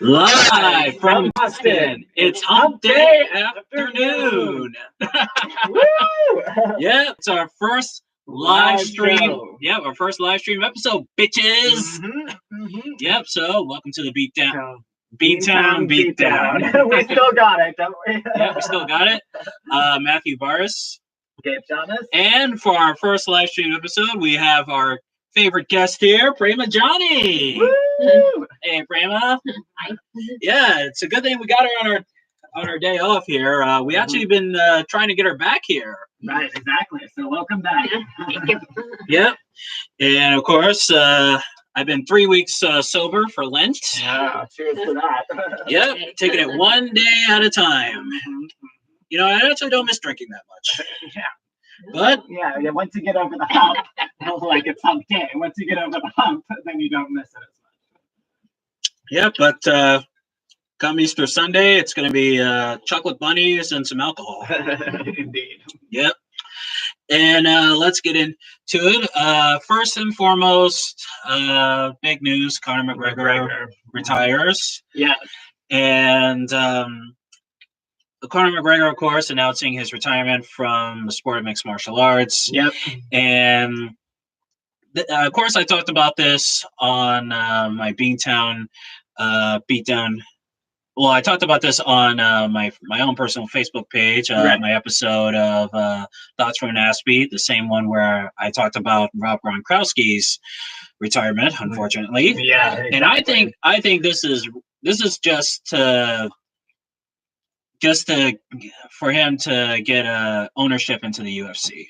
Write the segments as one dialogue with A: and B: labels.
A: Live from Boston, it's Hump Day afternoon.
B: Woo!
A: Yeah, it's our first live stream.
B: show.
A: Yeah, our first live stream episode, bitches. Yep, so welcome to the Beatdown. Beantown Beatdown.
B: We still got it, don't we?
A: Yeah, we still got it. Matthew Barris.
B: Gabe Thomas.
A: And for our first live stream episode, we have our favorite guest here, Prema Johnny.
B: Woo!
A: Hey, Prema.
C: Hi.
A: Yeah, it's a good thing we got her on our day off here. We actually been trying to get her back here.
B: Right, exactly. So welcome back.
C: Thank you.
A: Yep. And of course, I've been 3 weeks sober for Lent.
B: Yeah, cheers to that.
A: Yep, taking it one day at a time. You know, I actually don't miss drinking that much.
B: Yeah.
A: But
B: Yeah, once you get over the hump, like it's hump day. Once you get over the hump, then you don't miss it as
A: yeah, but come Easter Sunday, it's going to be chocolate bunnies and some alcohol.
B: much. Indeed.
A: Yep. And let's get into it. First and foremost, big news: Conor McGregor retires.
B: Yeah.
A: And Conor McGregor, of course, announcing his retirement from the sport of mixed martial arts.
B: Yep.
A: And of course, I talked about this on my Beantown Beatdown. Well, I talked about this on my own personal Facebook page,
B: Right.
A: my episode of Thoughts from an Ass Beat, the same one where I talked about Rob Gronkowski's retirement, unfortunately.
B: Yeah.
A: And I think this is just for him to get ownership into the UFC.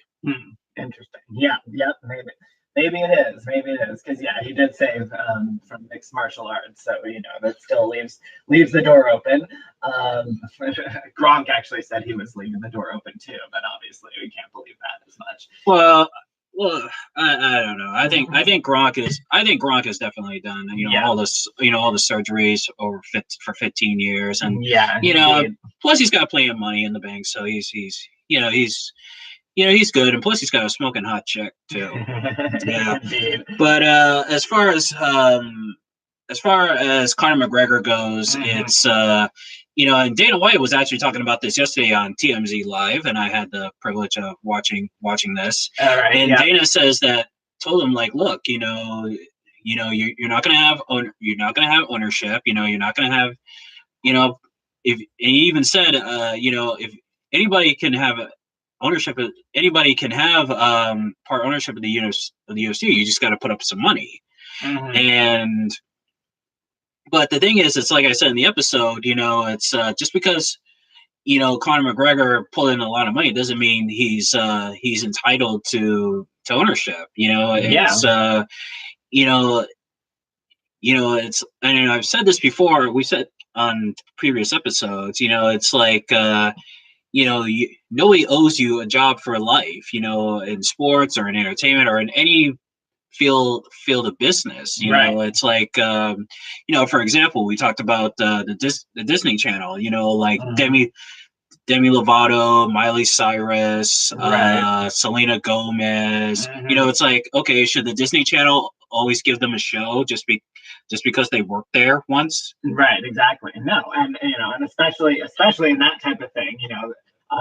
B: Interesting. Yeah. Yep. Maybe it is. Because yeah, he did say from mixed martial arts, so that still leaves the door open. Gronk actually said he was leaving the door open too, but obviously we can't believe that as much.
A: Well, I don't know. I think Gronk is definitely done.
B: Yeah.
A: All the surgeries for 15 years, and
B: Yeah. Indeed.
A: plus he's got plenty of money in the bank, so he's good, and plus he's got a smoking hot chick too. Yeah.
B: Indeed.
A: But as far as Conor McGregor goes, it's and Dana White was actually talking about this yesterday on TMZ Live, and I had the privilege of watching this.
B: All right.
A: And
B: Yeah.
A: Dana told him, like, look, you're not gonna have ownership. You're not gonna have, if and he even said, if anybody can have ownership, anybody can have part ownership of the UFC. You just got to put up some money.
B: Mhm.
A: But the thing is, it's like I said in the episode, it's just because Conor McGregor pulled in a lot of money doesn't mean he's entitled to ownership. It's it's, and I've said this before. We said on previous episodes. It's like nobody owes you a job for life. In sports or in entertainment or in any field of business.
B: Right.
A: It's like for example, we talked about the Disney Channel. Like Demi Lovato, Miley Cyrus,
B: Right.
A: Selena Gomez.
B: Mhm.
A: It's like, okay, should the Disney Channel always give them a show just because they worked there once?
B: Right. Exactly. No, and and especially in that type of thing,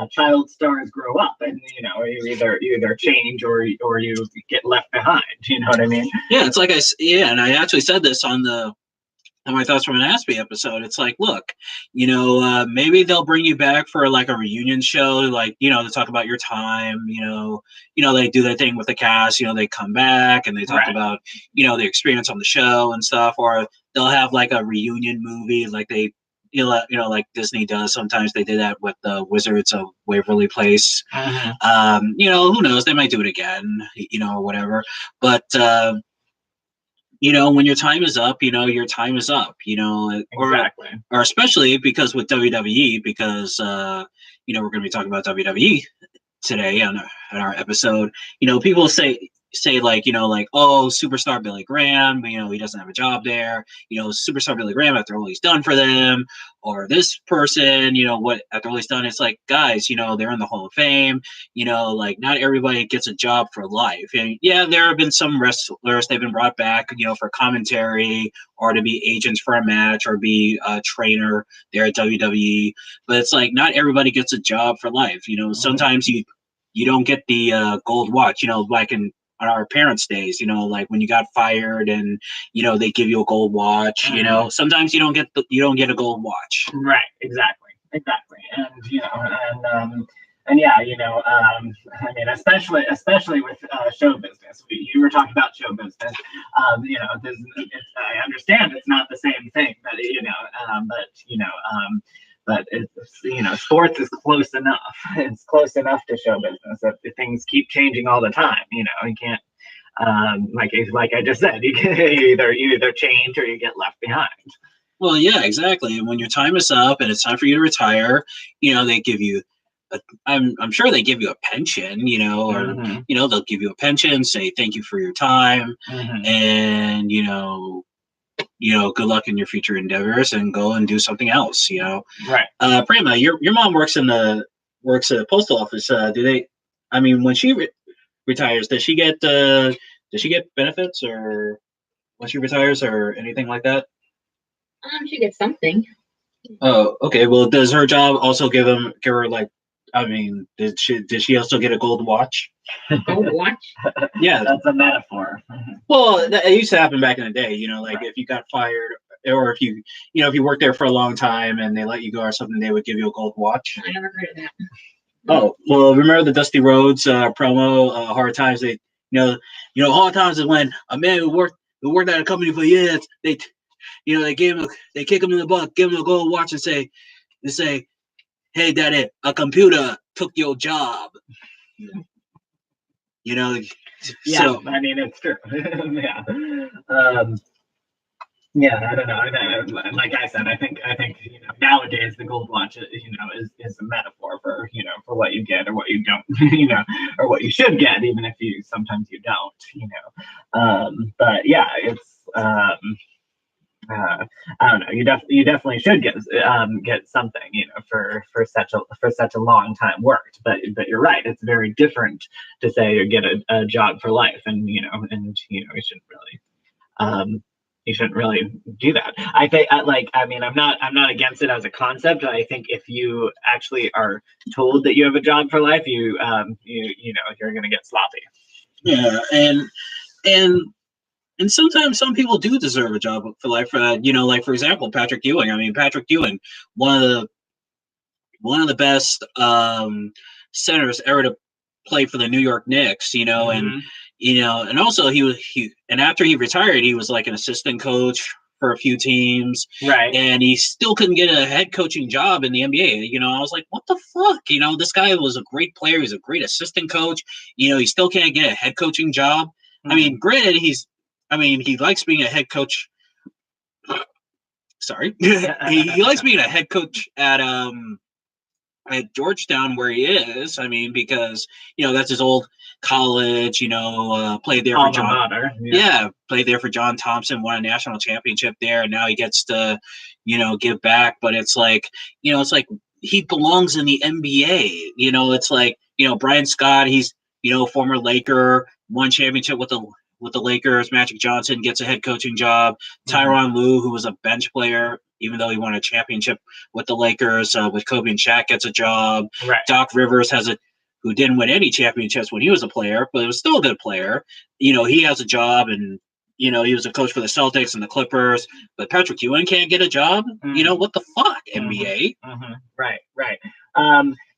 B: child stars grow up, and you either change or you get left behind. You know what I mean?
A: Yeah, it's like and I actually said this on my Thoughts from an Aspie episode. It's like, look, maybe they'll bring you back for like a reunion show, like, to talk about your time, they do that thing with the cast, they come back and they talk
B: Right.
A: about, the experience on the show and stuff, or they'll have like a reunion movie like they, like Disney does. Sometimes they did that with the Wizards of Waverly Place. Who knows? They might do it again, or whatever. But, when your time is up, your time is up,
B: Exactly.
A: or especially because with WWE, because, we're going to be talking about WWE today on our episode. People say, say like, like, oh, superstar Billy Graham, he doesn't have a job there, superstar Billy Graham after all he's done for them, or this person, what after all he's done. It's like, guys, they're in the Hall of Fame, like not everybody gets a job for life. And yeah, there have been some wrestlers, they've been brought back, for commentary or to be agents for a match or be a trainer there at WWE. But it's like not everybody gets a job for life. Sometimes you don't get the gold watch, like in on our parents' days, like when you got fired and they give you a gold watch. Sometimes you don't get a gold watch.
B: Right. Exactly. And and yeah, I mean, especially with show business. You were talking about show business. I understand it's not the same thing, but it's sports is close enough. It's close enough to show business that things keep changing all the time. You can't, like I just said, you either change or you get left behind.
A: Well, yeah, exactly. And when your time is up and it's time for you to retire, they give you. I'm sure they give you a pension, or they'll give you a pension, say thank you for your time, and good luck in your future endeavors, and go and do something else.
B: Right.
A: Prima, your mom works at the postal office. Do they? I mean, when she retires, does she get benefits or when she retires or anything like that?
C: She gets something.
A: Oh, okay. Well, does her job also give her like? I mean, did she also get a gold watch?
C: Gold watch?
A: Yeah,
B: that's a metaphor.
A: Well, it used to happen back in the day. Like right. If you got fired, or if you worked there for a long time and they let you go or something, they would give you a gold watch.
C: I never heard of that.
A: Oh well, remember the Dusty Rhodes promo? Hard times. They, hard times is when a man who worked at a company for years, they kick him in the butt, give him a gold watch, and say, "Hey, Daddy, a computer took your job."
B: Yeah,
A: so
B: I mean it's true. Yeah. Yeah, I don't know. Like I said, I think nowadays the gold watch is a metaphor for for what you get or what you don't or what you should get, even if sometimes you don't but yeah, it's I don't know. You definitely should get something for such a long time worked. But you're right. It's very different to say you get a job for life, and you shouldn't really do that. I think I'm not against it as a concept. I think if you actually are told that you have a job for life, you're going to get sloppy.
A: Yeah, and sometimes some people do deserve a job for life. Like for example, Patrick Ewing. I mean, Patrick Ewing, one of the best centers ever to play for the New York Knicks. And also and after he retired, he was like an assistant coach for a few teams.
B: Right.
A: And he still couldn't get a head coaching job in the NBA. I was like, what the fuck? This guy was a great player. He's a great assistant coach. He still can't get a head coaching job. I mean, granted, he likes being a head coach. Sorry. he likes being a head coach at Georgetown where he is. I mean, because, that's his old college, played there for John. Yeah, played there for John Thompson, won a national championship there, and now he gets to, give back. But it's like, he belongs in the NBA. It's like, Brian Scott, he's, former Laker, won championship with the Lakers. Magic Johnson gets a head coaching job. Tyronn Lue, who was a bench player, even though he won a championship with the Lakers, with Kobe and Shaq, gets a job.
B: Right.
A: Doc Rivers who didn't win any championships when he was a player, but was still a good player. He has a job, and he was a coach for the Celtics and the Clippers. But Patrick Ewing can't get a job. What the fuck, NBA?
B: Right.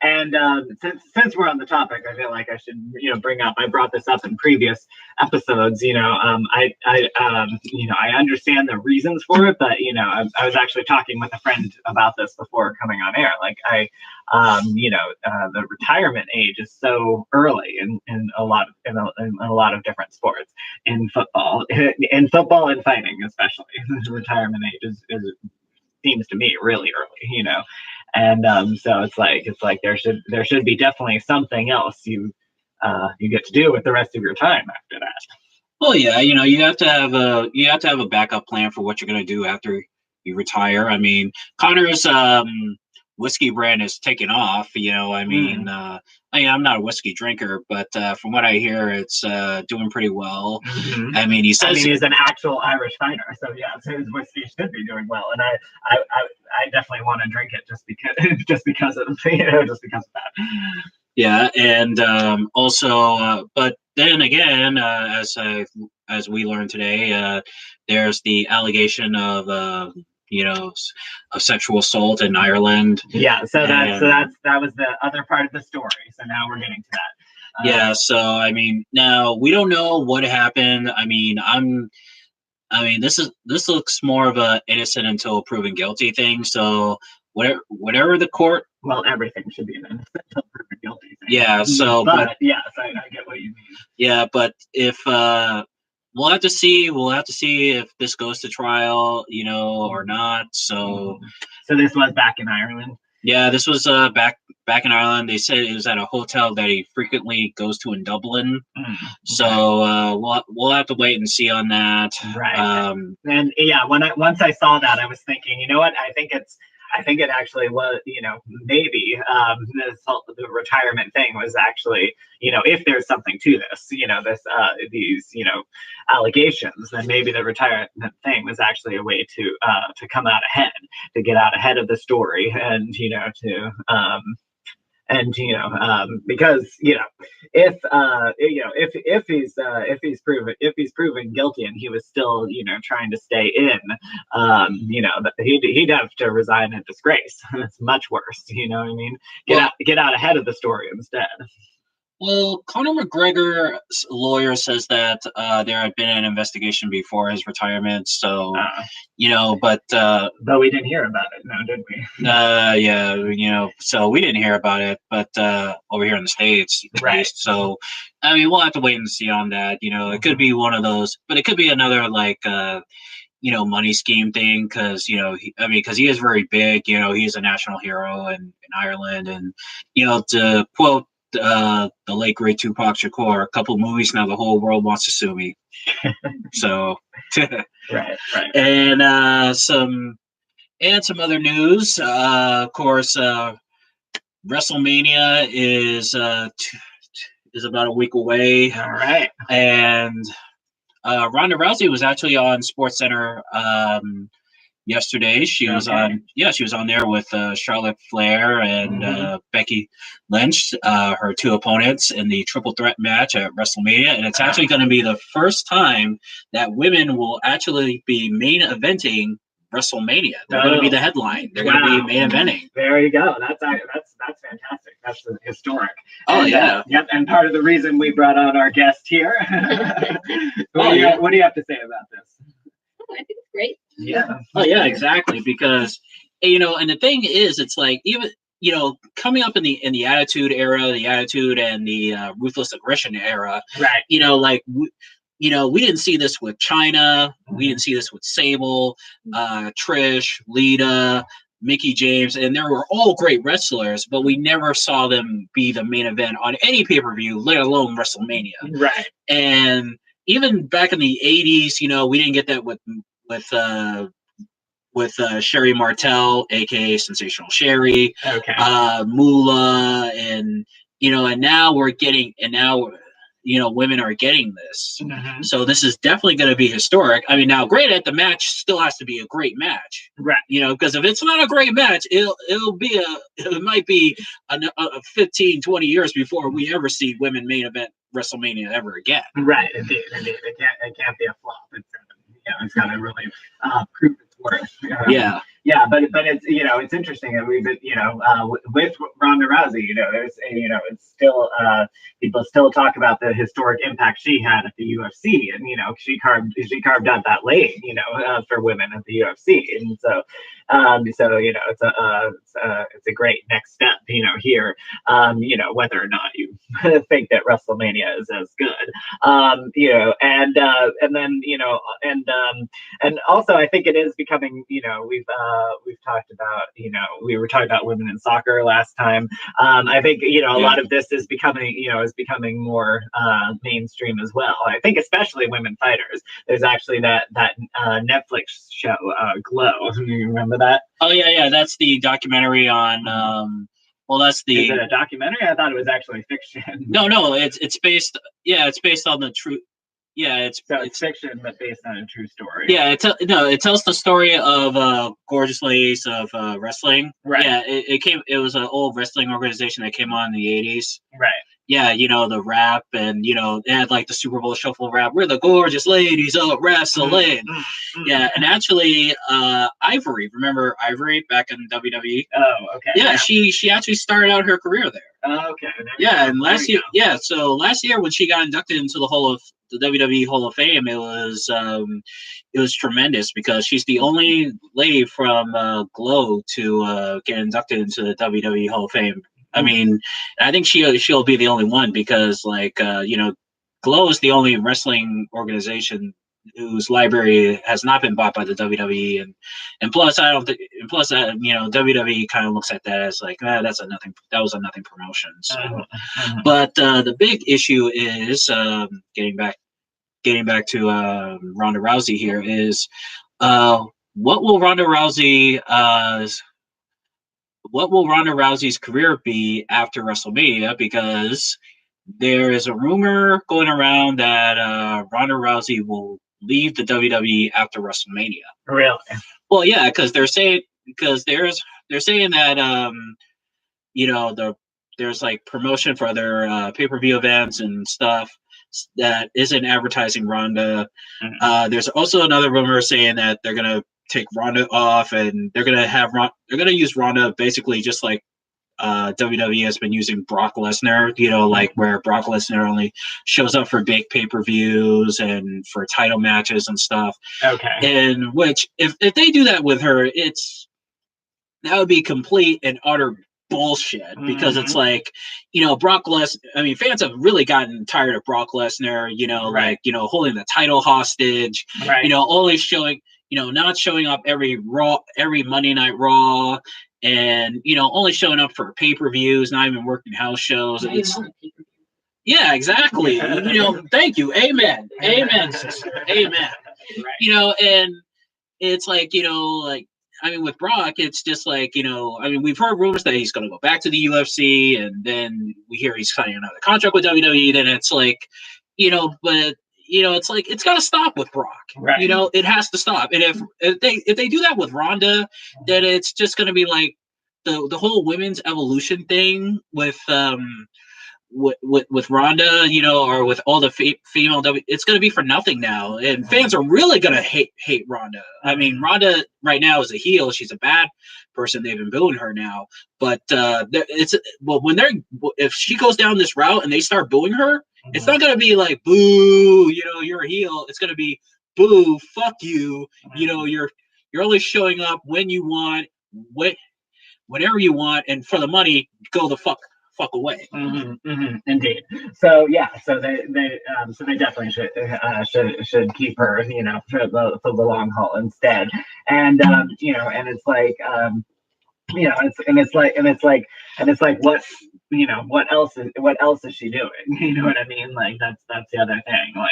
B: And since we're on the topic, I feel like I should bring up. I brought this up in previous episodes. I understand the reasons for it, but I was actually talking with a friend about this before coming on air. Like the retirement age is so early in a lot of different sports. In football and fighting especially, the retirement age is seems to me really early. And so it's like there should be definitely something else you you get to do with the rest of your time after that.
A: Well, yeah, you have to have a backup plan for what you're going to do after you retire. I mean, Connor's whiskey brand is taking off. I mean, I'm not a whiskey drinker, but from what I hear, it's doing pretty well.
B: Mm-hmm.
A: I mean, he says
B: he's an actual Irish fighter, so yeah, so his whiskey should be doing well, and I definitely want to drink it just because of that.
A: Yeah, and also, but then again, as we learned today, there's the allegation of of sexual assault in Ireland.
B: Yeah, so that was the other part of the story. So now we're getting to that.
A: Yeah, so I mean, now we don't know what happened. I mean, this looks more of a innocent until proven guilty thing. So whatever the court.
B: Well, everything should be an innocent until proven guilty thing.
A: Yeah. So,
B: but yes, I get what you mean.
A: Yeah, but if we'll have to see if this goes to trial, or not. So
B: this was back in Ireland.
A: Yeah, this was back in Ireland. They said it was at a hotel that he frequently goes to in Dublin. So we'll have to wait and see on that.
B: Right. And yeah, once I saw that, I was thinking, you know what? I think it actually was, maybe the retirement thing was actually, if there's something to this, these, allegations, then maybe the retirement thing was actually a way to come out ahead, to get out ahead of the story, and because if he's proven guilty and he was still trying to stay in, he'd have to resign in disgrace. It's much worse. You know what I mean? Get out ahead of the story instead.
A: Well, Conor McGregor's lawyer says that there had been an investigation before his retirement, so but
B: we didn't hear about it, no, did we?
A: Yeah, so we didn't hear about it, but over here in the States, right? So, I mean, we'll have to wait and see on that. It could be one of those, but it could be another money scheme thing, because because he is very big. He's a national hero in Ireland, and to quote the late great Tupac Shakur, a couple movies now, the whole world wants to sue me. So
B: right.
A: And some other news. Of course, WrestleMania is about a week away.
B: All right.
A: And Ronda Rousey was actually on SportsCenter yesterday. She was on there with Charlotte Flair and Becky Lynch, her two opponents in the triple threat match at WrestleMania, and it's actually going to be the first time that women will actually be main eventing WrestleMania. They're going to be the headline. They're going to be main eventing.
B: There you go. That's fantastic. That's historic.
A: Oh, yeah.
B: Yep. And part of the reason we brought on our guest here. What do you have to say about this?
C: I think it's great.
B: Yeah.
A: Oh, yeah, exactly. Because, and the thing is, it's like, even, coming up in the Attitude Era, the Attitude and the Ruthless Aggression Era,
B: right?
A: We didn't see this with China. We didn't see this with Sable, Trish, Lita, Mickey James, and they were all great wrestlers, but we never saw them be the main event on any pay-per-view, let alone WrestleMania.
B: Right.
A: And even back in the 80s, we didn't get that with Sherry Martel, aka Sensational Sherry, Moolah, and now women are getting this. So this is definitely going to be historic. I mean, now granted, the match still has to be a great match,
B: right?
A: Because if it's not a great match, it might be a 15, 20 years before we ever see women main event WrestleMania ever again.
B: Right, indeed. It can't be a flop. It's got to really prove its worth. Yeah, but it's it's interesting that we've been with Ronda Rousey, there's it's still people still talk about the historic impact she had at the UFC, and she carved out that lane for women at the UFC, and so So it's a great next step, here. Whether or not you think that WrestleMania is as good, and then and also I think it is becoming, we've talked about, we were talking about women in soccer last time. I think a lot of this is becoming more mainstream as well. I think especially women fighters. There's actually that Netflix show, Glow. Do you remember that?
A: Oh yeah, that's the documentary on. Well, that's the.
B: Is it a documentary? I thought it was actually fiction.
A: No, it's based. Yeah, it's based on the true. Yeah, it's
B: fiction, but based on a true story.
A: Yeah, it tells the story of gorgeous ladies of wrestling.
B: Right.
A: Yeah, it was an old wrestling organization that came on in the 80s.
B: Right.
A: Yeah, the rap, and they had like the Super Bowl shuffle rap. We're the gorgeous ladies of wrestling. Yeah, and actually, Ivory, remember Ivory back in WWE?
B: Oh, okay.
A: Yeah, she actually started out her career there.
B: Oh, okay.
A: Yeah, and last year, so last year when she got inducted into the WWE Hall of Fame, it was tremendous because she's the only lady from Glow to get inducted into the WWE Hall of Fame. I mean, I think she'll be the only one because, Glow is the only wrestling organization whose library has not been bought by the WWE, and plus I don't think, and plus WWE kind of looks at that as like, that was a nothing promotion. So, but the big issue is getting back to Ronda Rousey here is what will Ronda Rousey's career be after WrestleMania? Because there is a rumor going around that Ronda Rousey will leave the WWE after WrestleMania.
B: Really?
A: Well, yeah, because they're saying that there's like promotion for other pay-per-view events and stuff that isn't advertising Ronda. There's also another rumor saying that they're gonna take Ronda off, and they're gonna use Ronda basically just like WWE has been using Brock Lesnar, like where Brock Lesnar only shows up for big pay-per-views and for title matches and stuff.
B: Okay.
A: And which, if they do that with her, that would be complete and utter bullshit, because it's like, Brock Lesnar, I mean, fans have really gotten tired of Brock Lesnar,
B: right.
A: holding the title hostage,
B: right.
A: Only showing, not showing up every Monday Night Raw, and only showing up for pay-per-views, not even working house shows. Yeah, exactly. Thank you. Amen, sister. Amen. Right. And it's like, I mean, with Brock, it's just like, I mean, we've heard rumors that he's going to go back to the UFC, and then we hear he's signing another contract with WWE. Then it's like, but it's like, it's got to stop with Brock.
B: Right.
A: It has to stop. And if they do that with Ronda, then it's just going to be like the whole women's evolution thing with Ronda, or with all the female it's going to be for nothing now, and fans are really going to hate Ronda. I mean, Ronda right now is a heel; she's a bad person. They've been booing her now, but if she goes down this route and they start booing her, it's not going to be like, boo, you're a heel. It's going to be, boo, fuck you. You're only showing up when you want, whenever you want, and for the money, go the fuck away.
B: Indeed. So yeah, so they definitely should keep her, for the long haul instead. And and it's like it's like what else is she doing? You know what I mean? Like that's the other thing. Like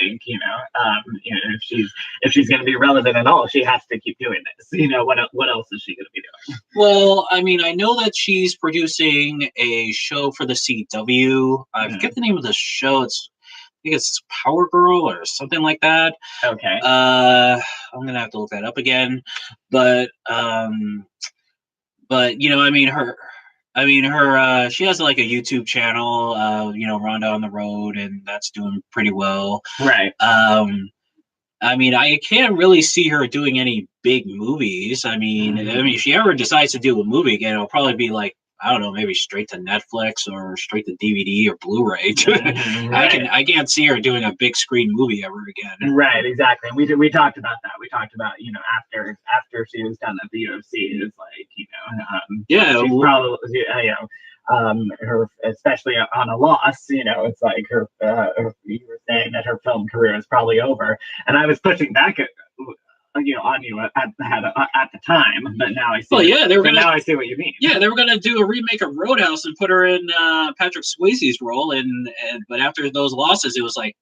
B: if she's going to be relevant at all, she has to keep doing this. What else is she going to be doing?
A: Well, I mean, I know that she's producing a show for the CW. I forget the name of the show. I think it's Power Girl or something like that.
B: Okay.
A: I'm gonna have to look that up again, but she has like a YouTube channel, Ronda on the Road, and that's doing pretty well.
B: Right.
A: I mean, I can't really see her doing any big movies. I mean, if she ever decides to do a movie again, it'll probably be like I don't know, maybe straight to Netflix or straight to DVD or Blu-ray.
B: Right.
A: I can't see her doing a big screen movie ever again.
B: Right, exactly. And we talked about that. We talked about, after she was done at the UFC, it's like,
A: Yeah,
B: she's probably, her, especially on a loss, it's like you were saying that her film career is probably over. And I was pushing back on you at the time, but now I see.
A: Well, yeah,
B: now I see what you mean.
A: Yeah, they were gonna do a remake of Roadhouse and put her in Patrick Swayze's role, but after those losses, it was like,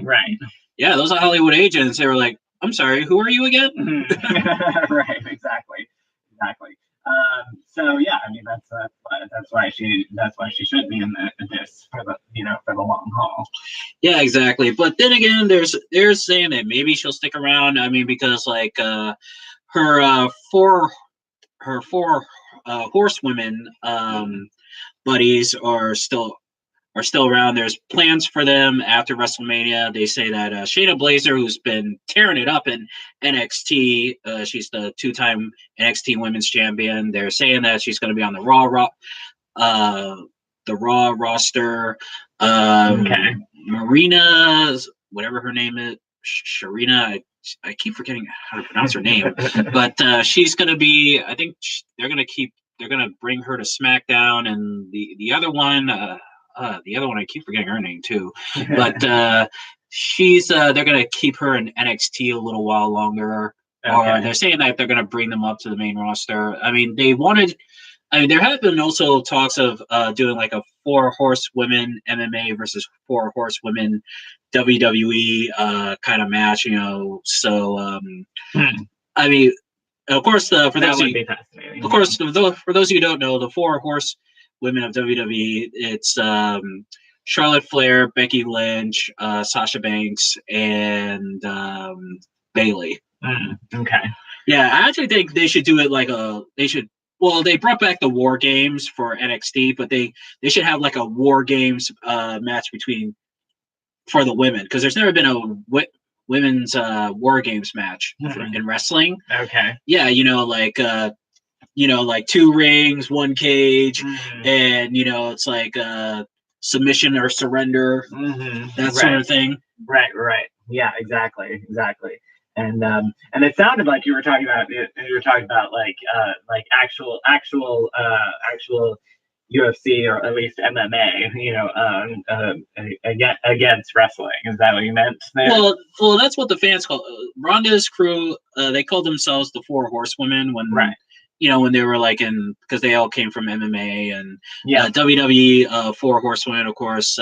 B: right.
A: Yeah, those are Hollywood agents. They were like, "I'm sorry, who are you again?"
B: Right, exactly. So yeah, I mean that's why she should be in this for the long haul.
A: Yeah, exactly. But then again, there's saying that maybe she'll stick around. I mean, because like her four horsewomen buddies are still around. There's plans for them after WrestleMania. They say that Shayna Baszler, who's been tearing it up in NXT, she's the two-time NXT Women's Champion. They're saying that she's going to be on the Raw roster.
B: Okay.
A: Marina, whatever her name is, Sharina. I keep forgetting how to pronounce her name, but she's going to be. I think they're going to bring her to SmackDown, and the other one. I keep forgetting her name too, but she's they're gonna keep her in NXT a little while longer, or they're saying that they're gonna bring them up to the main roster. I mean, there have been also talks of doing like a 4 horsewomen MMA versus 4 horsewomen WWE kind of match, So I mean, of course, for those of you, of course, for those of you who don't know, the 4 horsewomen of WWE, it's Charlotte Flair, Becky Lynch, Sasha Banks, and Bayley.
B: Okay.
A: Yeah, I actually think they should do it like well, they brought back the War Games for NXT, but they should have like a War Games match for the women, because there's never been a women's War Games match in wrestling.
B: Okay.
A: Yeah, like 2 rings, 1 cage, and it's like submission or surrender, that sort of thing.
B: Right. Yeah, exactly. And it sounded like you were talking about like actual UFC, or at least MMA, against wrestling. Is that what you meant there?
A: Well, that's what the fans call Ronda's crew. They called themselves the 4 horsewomen when when they were like because they all came from MMA and WWE. 4 horsewomen, of course.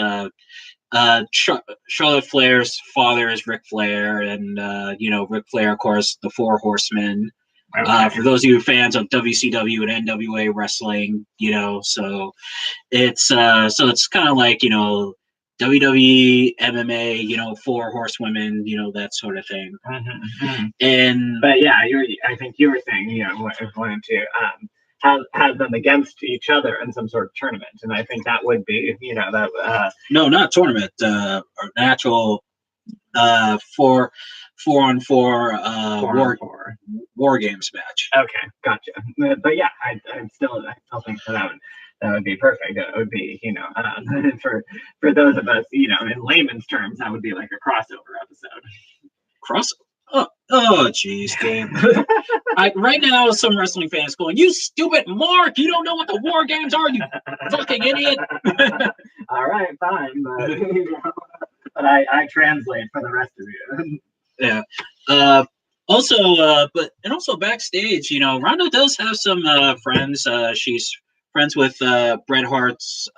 A: Charlotte Flair's father is Ric Flair, and Ric Flair, of course, the 4 horsemen. For those of you fans of WCW and NWA wrestling, so it's kind of like WWE, MMA, 4 horsewomen, that sort of thing.
B: But yeah, I think you were saying wanted to have them against each other in some sort of tournament, and I think that would be
A: no, not tournament, or actual 4-on-4 war games match.
B: Okay, gotcha. But yeah, I still think that would be perfect. It would be for those of us in layman's terms, that would be like a crossover episode.
A: Oh, jeez, Dave. Right now, some wrestling fans going, "You stupid Mark! You don't know what the War Games are, you fucking idiot!"
B: All right, fine, but I translate for the rest of you.
A: Yeah. Also backstage, Ronda does have some friends. She's friends with Bret Hart's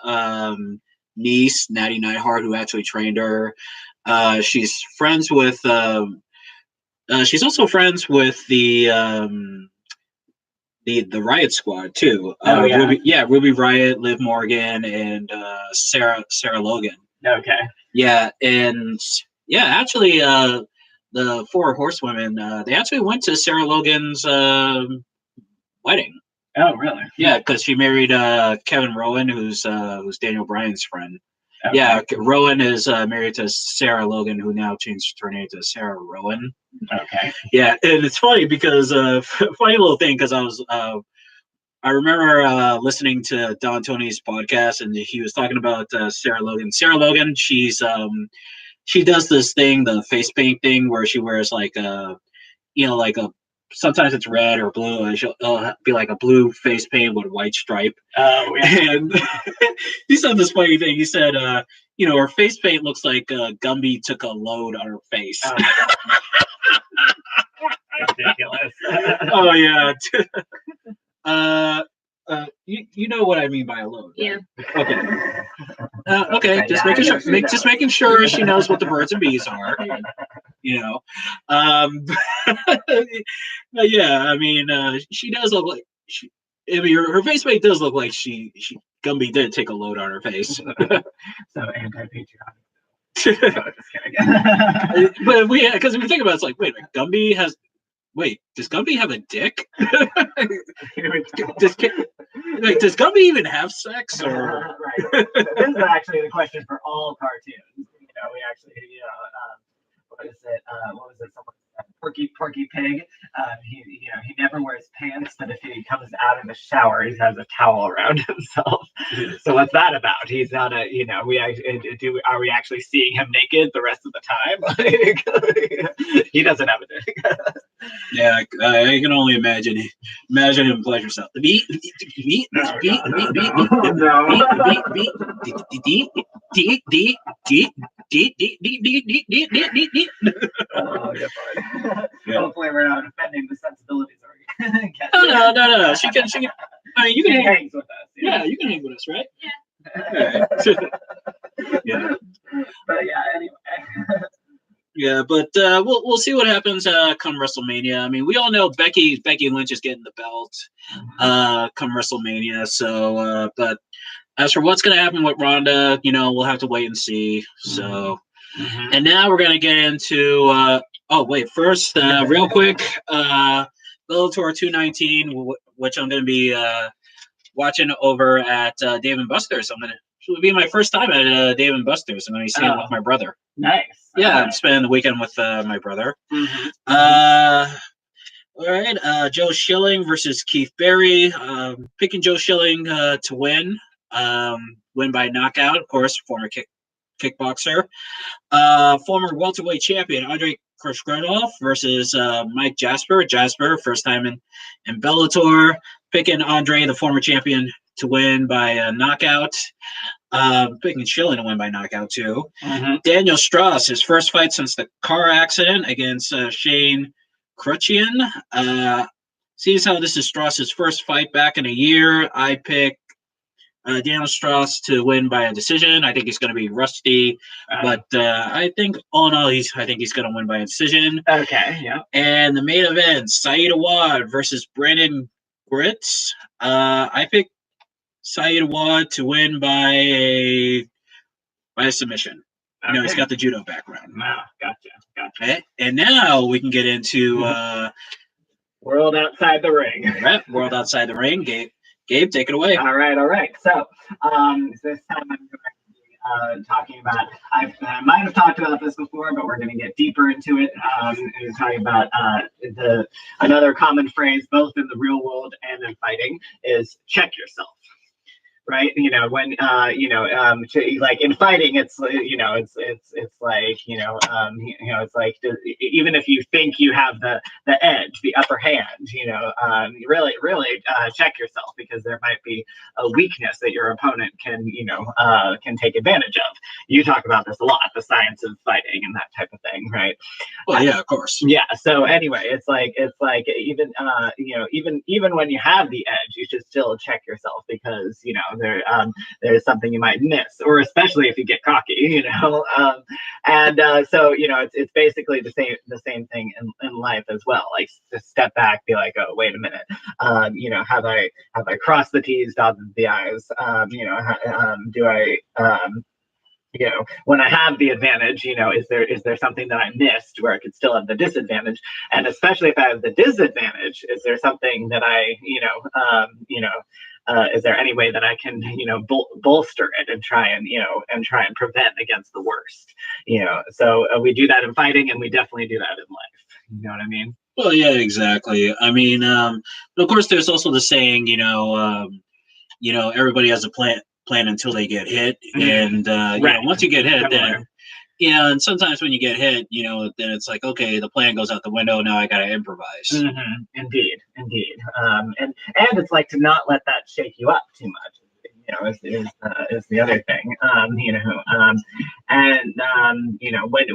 A: niece, Natty Neidhart, who actually trained her. She's friends with. She's also friends with the Riot Squad too. Ruby Riot, Liv Morgan, and Sarah Logan.
B: Okay.
A: Yeah, and actually, the 4 horsewomen, they actually went to Sarah Logan's wedding.
B: Oh, really?
A: Yeah, because she married Kevin Rowan, who's Daniel Bryan's friend. Okay. Yeah, Rowan is married to Sarah Logan, who now changed her name to Sarah Rowan.
B: Okay.
A: Yeah, and it's funny because funny little thing, because I I remember listening to Don Tony's podcast, and he was talking about Sarah Logan. Sarah Logan, she does this thing, the face paint thing, where she wears like like a sometimes it's red or blue, and it'll be like a blue face paint with a white stripe.
B: Oh, yeah.
A: And he said this funny thing. He said, her face paint looks like Gumby took a load on her face.
B: Oh, ridiculous.
A: Oh yeah. You know what I mean by a load.
C: Yeah.
A: Right? Okay. Okay. Just making sure. Just making sure she knows what the birds and bees are. But yeah. I mean, she does look like she. I mean, her face paint does look like she Gumby did take a load on her face.
B: So anti-patriotic. No, just kidding.
A: But because if we think about it, it's like, wait a minute, Gumby has. Wait, does Gumby have a dick? does Gumby even have sex? Or
B: Right. This is actually the question for all cartoons. We actually, what is it? What was it? Someone said, Porky Pig. He never wears pants, but if he comes out of the shower, he has a towel around himself. So what's that about? He's not a, are we actually seeing him naked the rest of the time? He doesn't have a dick.
A: Yeah, I can only imagine him pleasure himself.
B: Hopefully we're not offending the sensibilities.
A: No. She can. I mean, you can
B: hang with us.
A: Yeah, you can hang with us, right?
C: Yeah.
A: Yeah.
B: But yeah, anyway.
A: Yeah, but we'll see what happens come WrestleMania. I mean, we all know Becky Lynch is getting the belt come WrestleMania. So, but as for what's going to happen with Ronda, we'll have to wait and see. So, and now we're going to get into. First, real quick, Bellator 219, which I'm going to be watching over at Dave and Buster's. It'll be my first time at Dave and Buster's. I'm going to be seeing it with my brother.
B: Nice.
A: Yeah, I'm spending the weekend with my brother. All right, Joe Schilling versus Keith Berry. Picking Joe Schilling to win by knockout, of course, former kickboxer. Former welterweight champion Andre Krishkrenov versus Mike Jasper. Jasper, first time in Bellator. Picking Andre, the former champion, to win by knockout. Picking Schilling to win by knockout too. Daniel Strauss, his first fight since the car accident against Shane Crutchian. Seeing how this is Strauss's first fight back in a year, I pick Daniel Strauss to win by a decision. I think he's going to be rusty, but I think all in all, I think he's going to win by a decision.
B: Okay, yeah.
A: And the main event, Saeed Awad versus Brandon Gritz. I pick Saeed Awad to win by a submission.
B: Okay.
A: He's got the judo background.
B: Gotcha.
A: Okay. And now we can get into
B: World Outside the Ring.
A: Right, World Outside the Ring. Gabe, take it away.
B: All right. So this time I'm going to be talking about, I might have talked about this before, but we're going to get deeper into it. And talking about another common phrase, both in the real world and in fighting, is check yourself. Right, when like in fighting, it's like it's like even if you think you have the edge, the upper hand, really check yourself, because there might be a weakness that your opponent can take advantage of. You talk about this a lot, the science of fighting and that type of thing, right?
A: Well, yeah, of course.
B: Yeah. So anyway, it's like even even when you have the edge, you should still check yourself, because there's something you might miss, or especially if you get cocky, so it's basically the same thing in life as well. Like, just step back, be like, oh, wait a minute, have I crossed the T's, dotted the I's, do I when I have the advantage, is there something that I missed where I could still have the disadvantage? And especially if I have the disadvantage, is there something that is there any way that I can, bolster it and try and prevent against the worst? So we do that in fighting, and we definitely do that in life. You know what I mean?
A: Well, yeah, exactly. I mean, of course, there's also the saying, everybody has a plan until they get hit, and
B: Right.
A: once you get hit,
B: Similar.
A: then yeah, and sometimes when you get hit, then it's like, okay, the plan goes out the window. Now I got to improvise.
B: Indeed, indeed. And it's like to not let that shake you up too much. Is the other thing.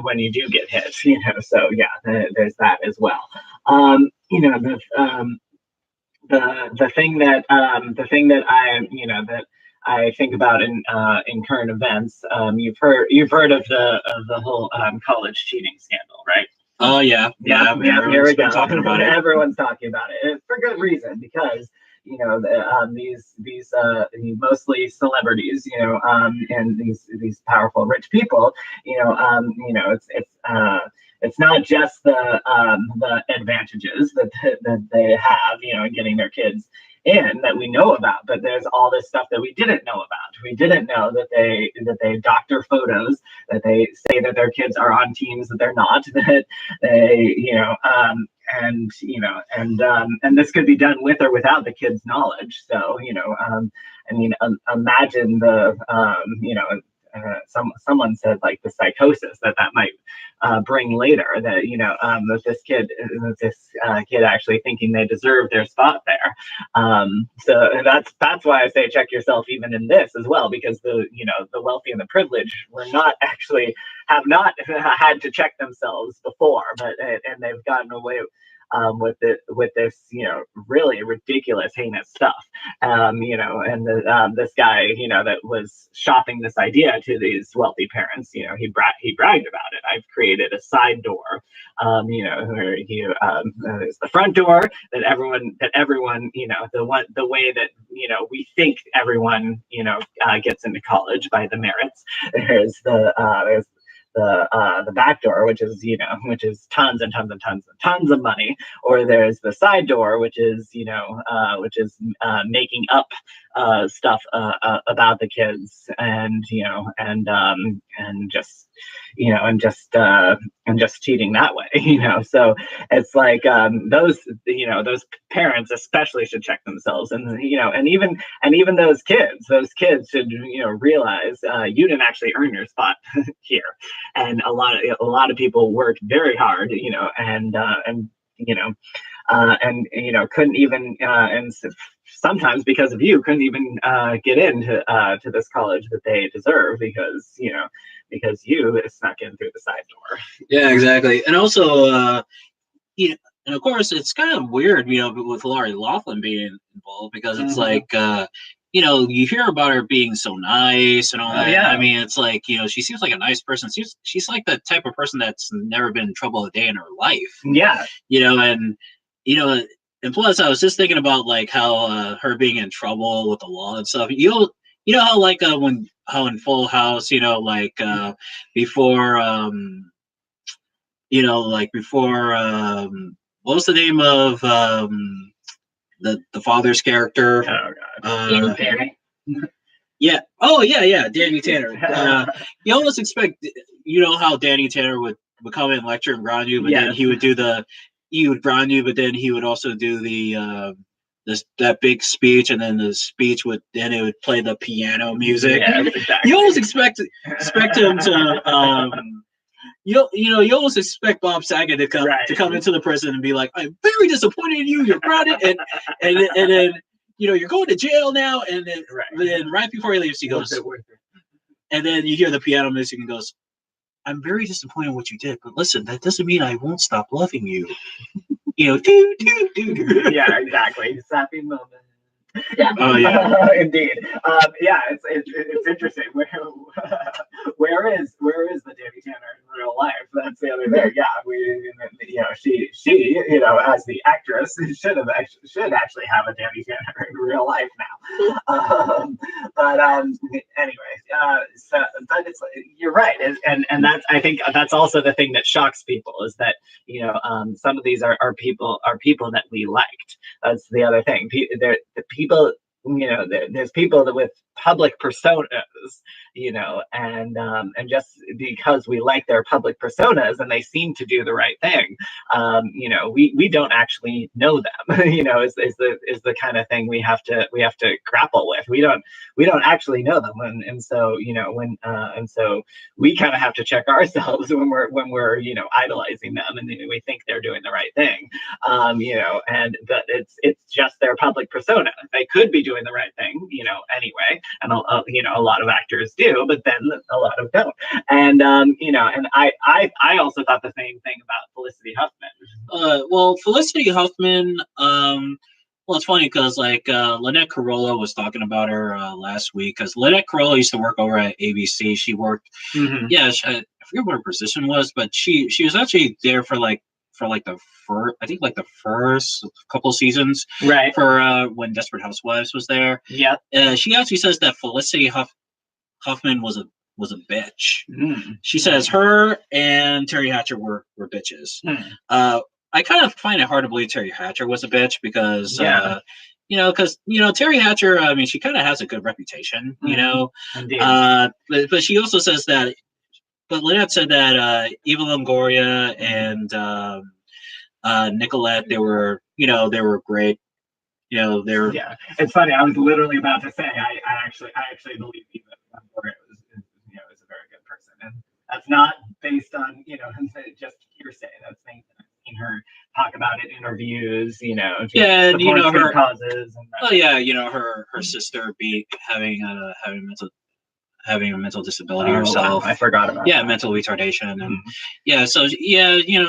B: When you do get hit, so yeah, there's that as well. The thing that I think about in current events. You've heard of the whole college cheating scandal, right?
A: Oh yeah, yeah.
B: Yeah. Here we go.
A: Talking about it.
B: Everyone's talking about it, and for good reason, because these mostly celebrities, and these powerful rich people, it's not just the advantages that they have, in getting their kids in that we know about, but there's all this stuff that we didn't know about. We didn't know that they doctor photos, that they say that their kids are on teams that they're not, that they, and this could be done with or without the kids' knowledge. So, imagine someone said like the psychosis that might bring later. That this kid actually thinking they deserve their spot there. So that's why I say check yourself even in this as well, because the wealthy and the privileged have not had to check themselves before, and they've gotten away with this, really ridiculous, heinous stuff. This guy, that was shopping this idea to these wealthy parents, he bragged about it. I've created a side door, where there's the front door that everyone, the way that, we think everyone, gets into college by the merits. There's the back door, which is tons and tons and tons and tons of money, or there's the side door, which is making up stuff about the kids, and just cheating that way. So it's like those parents especially should check themselves, and even those kids should realize you didn't actually earn your spot here, and a lot of people worked very hard, couldn't even sometimes because of you couldn't even get into to this college that they deserve, because you snuck in through the side door.
A: Yeah, exactly. And also, and of course, it's kind of weird, with Lori Loughlin being involved, because it's like, you hear about her being so nice and all that.
B: Yeah.
A: I mean, it's like, she seems like a nice person. She's like the type of person that's never been in trouble a day in her life.
B: Yeah.
A: And plus, I was just thinking about like how her being in trouble with the law and stuff. How like how in Full House, before what was the name of the father's character?
B: Oh God.
C: Danny.
A: Yeah. Oh yeah, Danny Tanner. You almost expect, how Danny Tanner would come in, lecture and ground you, but then he would ground you, but then he would also do that big speech, and then the speech would play the piano music.
B: Yes, exactly.
A: You always expect him to you almost expect Bob Saget to come into the prison and be like, I'm very disappointed in you, you're grounded, and then you're going to jail now, and then right before he leaves, he goes, and then you hear the piano music and goes, I'm very disappointed in what you did, but listen, that doesn't mean I won't stop loving you. Yeah,
B: exactly. Sappy moment.
C: Yeah.
A: Oh yeah.
B: Indeed. It's interesting. Where is the Danny Tanner in real life? That's the other thing. Yeah, she as the actress should actually have a Danny Tanner in real life now. But it's, you're right, and that's, I think that's also the thing that shocks people, is that some of these are people that we liked. That's the other thing. There's people that with public personas, and just because we like their public personas and they seem to do the right thing, we don't actually know them. Is the kind of thing we have to grapple with. We don't actually know them, and so we kind of have to check ourselves when we're idolizing them and we think they're doing the right thing, and that it's just their public persona. They could be doing the right thing, anyway, and a lot of actors do, but then a lot of don't. And and I also thought the same thing about Felicity Huffman.
A: Well, Felicity Huffman, well, it's funny because Lynette Carolla was talking about her last week, because Lynette Carolla used to work over at ABC. She worked, I forget what her position was, but she was actually there for the first couple seasons,
B: right?
A: For when Desperate Housewives was there.
B: Yeah.
A: She actually says that Felicity Huffman was a bitch. She says her and Terry Hatcher were bitches. I kind of find it hard to believe Terry Hatcher was a bitch because, Terry Hatcher, I mean, she kind of has a good reputation, but she also says that, but Lynette said that Eva Longoria and Nicolette, they were great. They're
B: It's funny. I was literally about to say I actually believe Eva Longoria is a very good person, and that's not based on just hearsay. That's things that I've seen her talk about in interviews.
A: And her
B: causes. And
A: her sister having a mental disability herself.
B: I forgot about that.
A: Mental retardation, and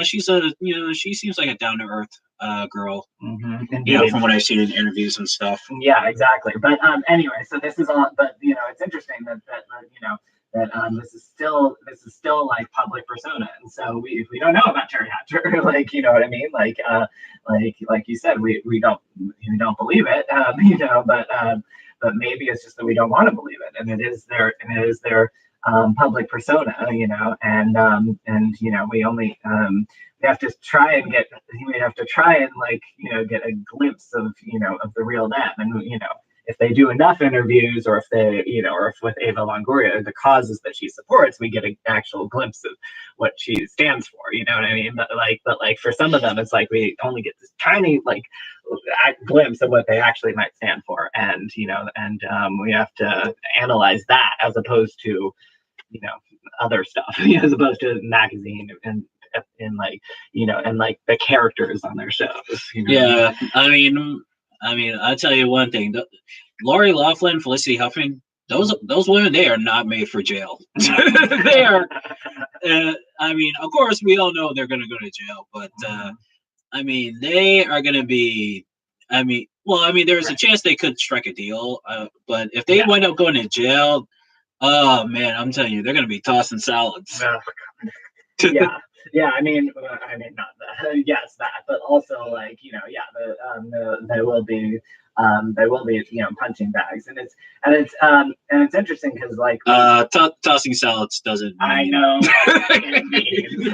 A: she seems like a down to earth girl. From what I've seen in interviews and stuff.
B: Yeah, exactly. But anyway, so this is all. But it's interesting that this is still like public persona, and so we don't know about Terry Hatcher, you know what I mean, like you said, we don't believe it, but maybe it's just that we don't want to believe it, and it is their public persona, and we only we have to try and get a glimpse of of the real them, and if they do enough interviews, or if with Eva Longoria, the causes that she supports, we get an actual glimpse of what she stands for. You know what I mean? But for some of them, it's like we only get this tiny glimpse of what they actually might stand for, and we have to analyze that as opposed to other stuff, as opposed to magazine and the characters on their shows.
A: Yeah, I mean, I'll tell you one thing. Lori Loughlin, Felicity Huffman, those women, they are not made for jail. They are. I mean, of course, we all know they're going to go to jail, but they are going to be. There's a chance they could strike a deal, but if they wind up going to jail, oh man, I'm telling you, they're going to be tossing salads.
B: Yeah, I mean, not that. Yes, that, but also they will be punching bags, and it's interesting because
A: tossing salads doesn't.
B: I know. It means.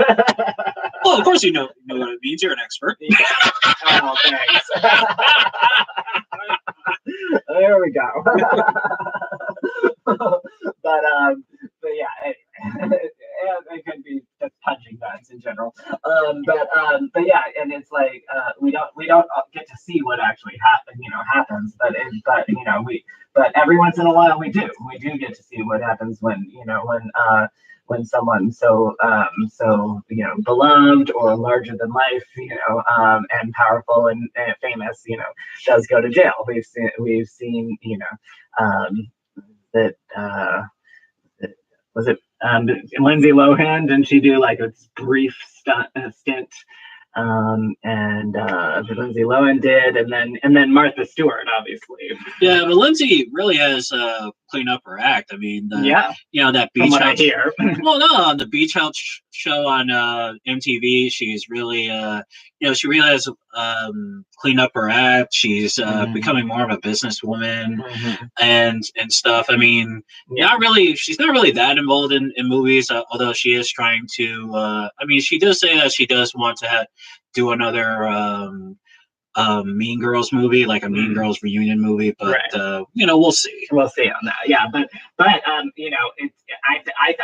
A: Well, of course you know what it means. You're an expert.
B: Oh, thanks. There we go. but yeah. It could be just punching bags in general, but yeah, and it's we don't get to see what actually happens, but every once in a while we do get to see what happens when someone so beloved or larger than life, and powerful and famous, does go to jail. We've seen that was it Lindsay Lohan, didn't she do a brief stint? And Lindsay Lohan did, and then Martha Stewart, obviously.
A: Yeah, but Lindsay really has cleaned up her act. I mean, that Beach House. Well, no, the Beach House show on MTV, she's really, she really has cleaned up her act. She's becoming more of a businesswoman and stuff. I mean, she's not really that involved in movies, although she is trying to. She does say that she does want to do another Mean Girls movie, like a Mean Girls reunion movie, but
B: Right.
A: we'll see.
B: We'll see on that. Yeah, but it's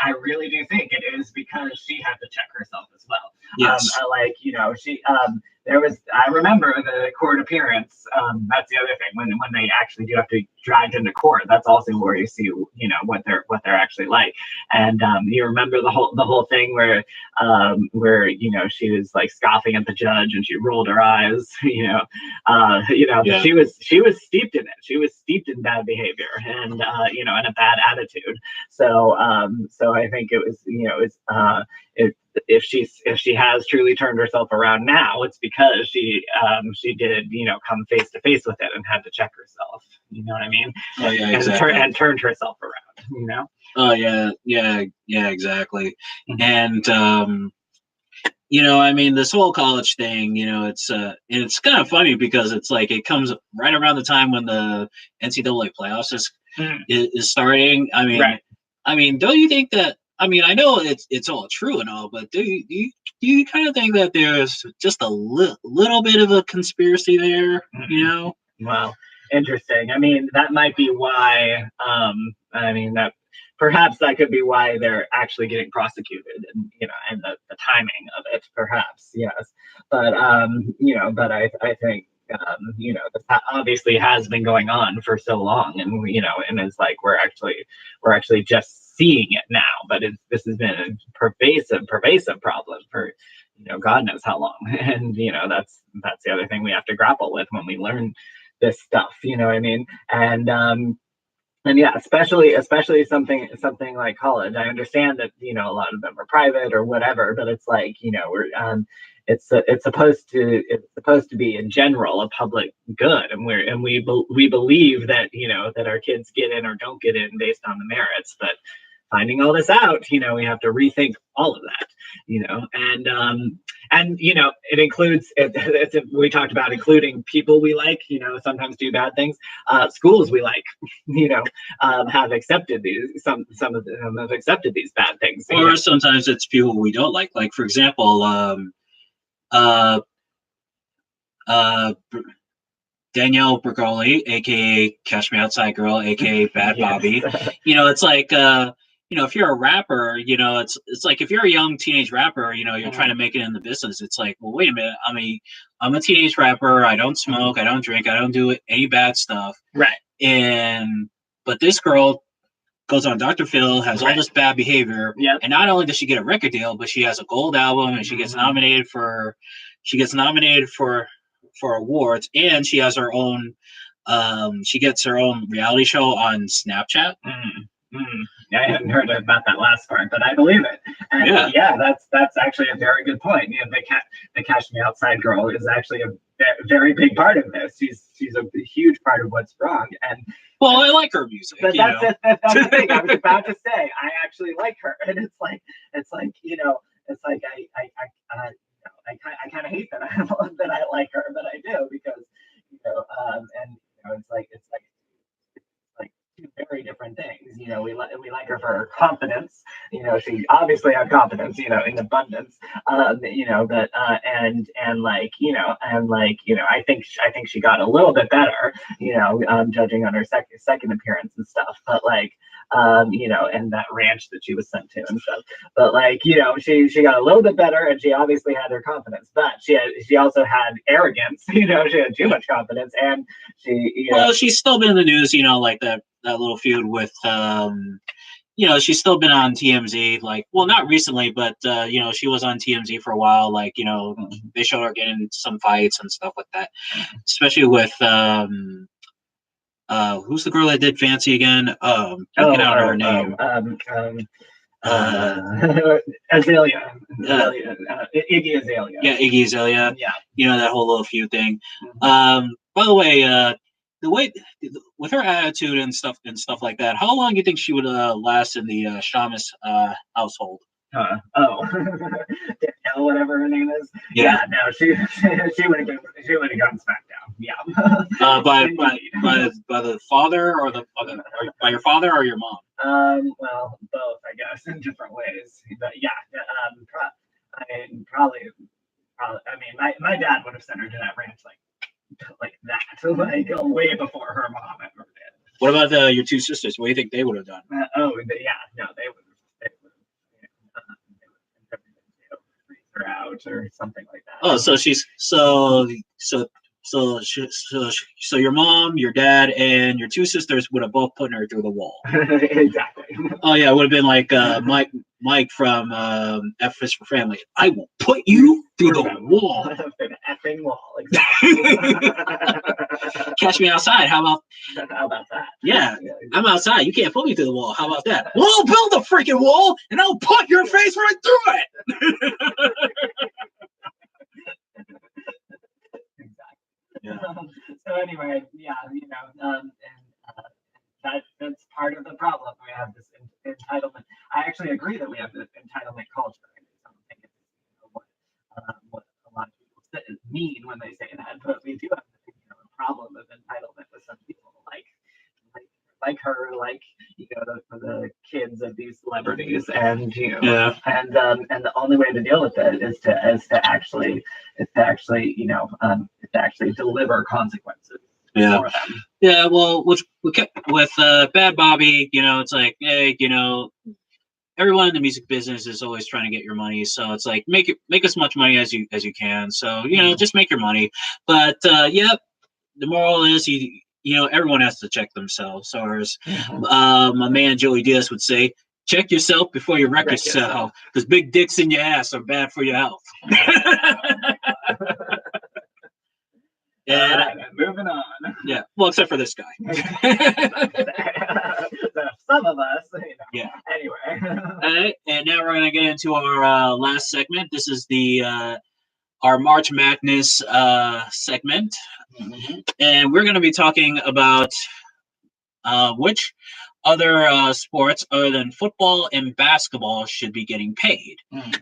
B: I really do think it is because she had to check herself as well.
A: Yes.
B: She there was, I remember the court appearance. That's the other thing, when they actually do have to drag into court, that's also where you see what they're actually like. And you remember the whole thing where she was like scoffing at the judge and she rolled her eyes.
A: Yeah.
B: She was steeped in it. She was steeped in bad behavior and and a bad attitude. So I think it was if she has truly turned herself around now, it's because she did come face to face with it and had to check herself. You know what I mean?
A: Oh yeah, exactly.
B: And turned herself around.
A: Oh yeah, exactly. And I mean, this whole college thing, it's kind of funny because it's like it comes right around the time when the NCAA playoffs is starting. I mean,
B: Right.
A: I mean, don't you think that? I mean, I know it's all true and all, but do you kind of think that there's just a little bit of a conspiracy there?
B: Well, interesting. I mean, that might be why. Perhaps that could be why they're actually getting prosecuted, and the timing of it, perhaps, yes. But I think this obviously has been going on for so long, and and it's like we're actually just seeing it now. But this has been a pervasive problem for God knows how long, and that's the other thing we have to grapple with when we learn this stuff. You know what I mean? And yeah, especially something like college. I understand that a lot of them are private or whatever, but it's like we're it's supposed to be in general a public good, and we believe that that our kids get in or don't get in based on the merits. But finding all this out, we have to rethink all of that, and it includes we talked about including people we like, sometimes do bad things, schools we like, have accepted these some of them have accepted these bad things,
A: or sometimes it's people we don't like. Like for example, Danielle Bergoli, aka Cash Me Outside Girl, aka Bad Bobby. It's like if you're a rapper, it's like if you're a young teenage rapper, you're trying to make it in the business. It's like, well, wait a minute. I mean, I'm a teenage rapper. I don't smoke. I don't drink. I don't do any bad stuff.
B: Right.
A: But this girl goes on Dr. Phil, has all this bad behavior,
B: Yep.
A: And not only does she get a record deal, but she has a gold album, and she gets nominated for awards, and she has her own she gets her own reality show on Snapchat.
B: I hadn't heard about that last part, but I believe it. And yeah, that's actually a very good point. The Cash Me Outside Girl is actually a very big part of this. She's a huge part of what's wrong. And
A: well, I like her music.
B: But that's the thing. I was about to say I actually like her, and it's like I kind of hate that I like her, but I do because it's like two very different things. We like her for her confidence. She obviously had confidence, in abundance. But I think she got a little bit better, judging on her second appearance and stuff. But and that ranch that she was sent to and stuff. But she got a little bit better, and she obviously had her confidence. But she also had arrogance. She had too much confidence, and
A: well, she's still been in the news. Like that little feud with she's still been on TMZ, like, well, not recently, but she was on TMZ for a while. Like, they showed her getting some fights and stuff like that, especially with who's the girl that did Fancy again? Get out her name.
B: Azalea. Iggy Azalea.
A: Yeah, Iggy Azalea.
B: Yeah.
A: That whole little feud thing. By the way, the way with her attitude and stuff like that, how long do you think she would last in the Shamus household?
B: Danielle, whatever her name is.
A: Yeah.
B: No, she would have gone SmackDown. Yeah.
A: By the father or by your father or your mom?
B: Well, both, I guess, in different ways. But yeah, probably. I mean, my dad would have sent her to that ranch like like that, like way before her mom ever did.
A: What about your two sisters? What do you think they would have done?
B: Yeah, no, they would freeze her out or something like that.
A: Oh, so she's so your mom, your dad, and your two sisters would have both put her through the wall.
B: Exactly.
A: Oh yeah, it would have been like Mike from F is for Family. I will put you through the wall.
B: Through the effing wall. Exactly.
A: Catch me outside. How about
B: that?
A: Yeah, I'm outside. You can't put me through the wall. How about that? Well, I'll build a freaking wall and I'll put your face right through it.
B: Yeah. So anyway, yeah, that's part of the problem. We have this entitlement. I actually agree that we have this entitlement culture. I don't think it's what a lot of people mean when they say that, but we do have a problem of entitlement with some people, like her, the kids of these celebrities, and and the only way to deal with it is to actually deliver consequences for them.
A: Yeah, well, with Bad Bobby, it's like, hey, everyone in the music business is always trying to get your money, so it's like make as much money as you can. So just make your money. But the moral is everyone has to check themselves. Or as my man Joey Diaz would say, check yourself before you wreck yourself, because big dicks in your ass are bad for your health.
B: And moving on.
A: Yeah, well, except for this guy.
B: Some of us.
A: Yeah.
B: Anyway.
A: All right, and now we're gonna get into our last segment. This is our March Madness segment, and we're gonna be talking about which other sports other than football and basketball should be getting paid.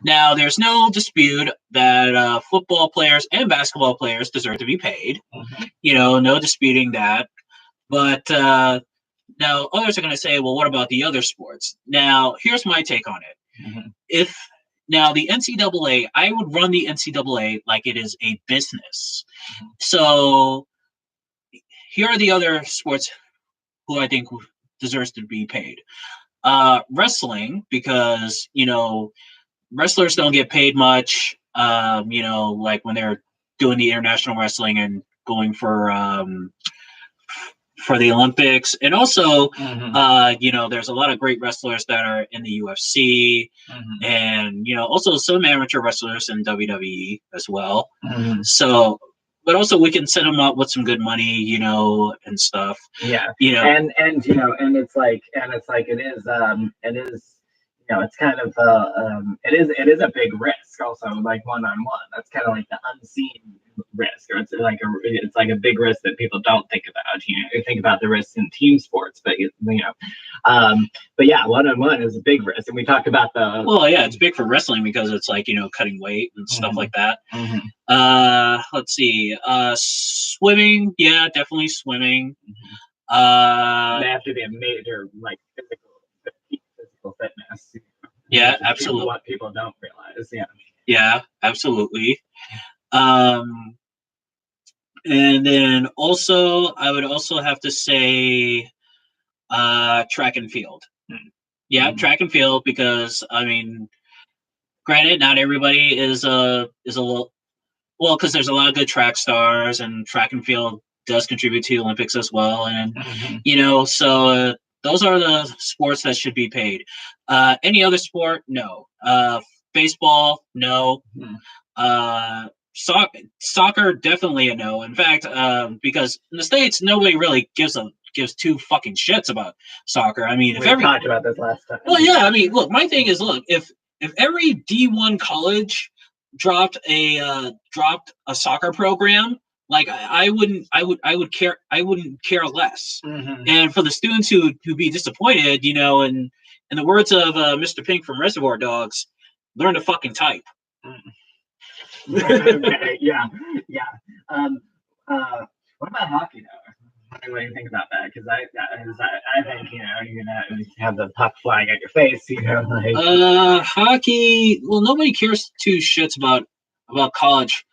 A: Now, there's no dispute that football players and basketball players deserve to be paid. No disputing that. But now others are going to say, well, what about the other sports? Now, here's my take on it. Now, the NCAA, I would run the NCAA like it is a business. So here are the other sports who I think deserves to be paid. Wrestling, because wrestlers don't get paid much. Like when they're doing the international wrestling and going for the Olympics, and also there's a lot of great wrestlers that are in the UFC, and also some amateur wrestlers in WWE as well. So. But also we can set them up with some good money, and stuff.
B: Yeah. And it's like it's kind of it is a big risk also, like one-on-one. That's kind of like the unseen risk, or it's like a big risk that people don't think about. You think about the risks in team sports, but but yeah, one-on-one is a big risk. And we talked about
A: it's big for wrestling because it's like cutting weight and stuff like that. Let's see, swimming, yeah, definitely swimming.
B: They have to be a major physical fitness.
A: Yeah, absolutely.
B: What people don't realize.
A: Yeah, absolutely. And then also, I would also have to say track and field. Yeah, track and field, because granted, not everybody is a little, well, because there's a lot of good track stars, and track and field does contribute to the Olympics as well, and so those are the sports that should be paid. Any other sport, no. Baseball, no. Soccer, definitely a no. In fact, because in the States, nobody really gives two fucking shits about soccer.
B: We talked about this last time.
A: Well, yeah. Look, my thing is, if every D1 college dropped a soccer program, like I wouldn't care less. And for the students who'd be disappointed, in the words of Mr. Pink from Reservoir Dogs, learn to fucking type.
B: Okay, yeah. What about hockey though? What do you think about that? Because I think you're gonna have the puck flying at your face.
A: Hockey. Well, nobody cares two shits about college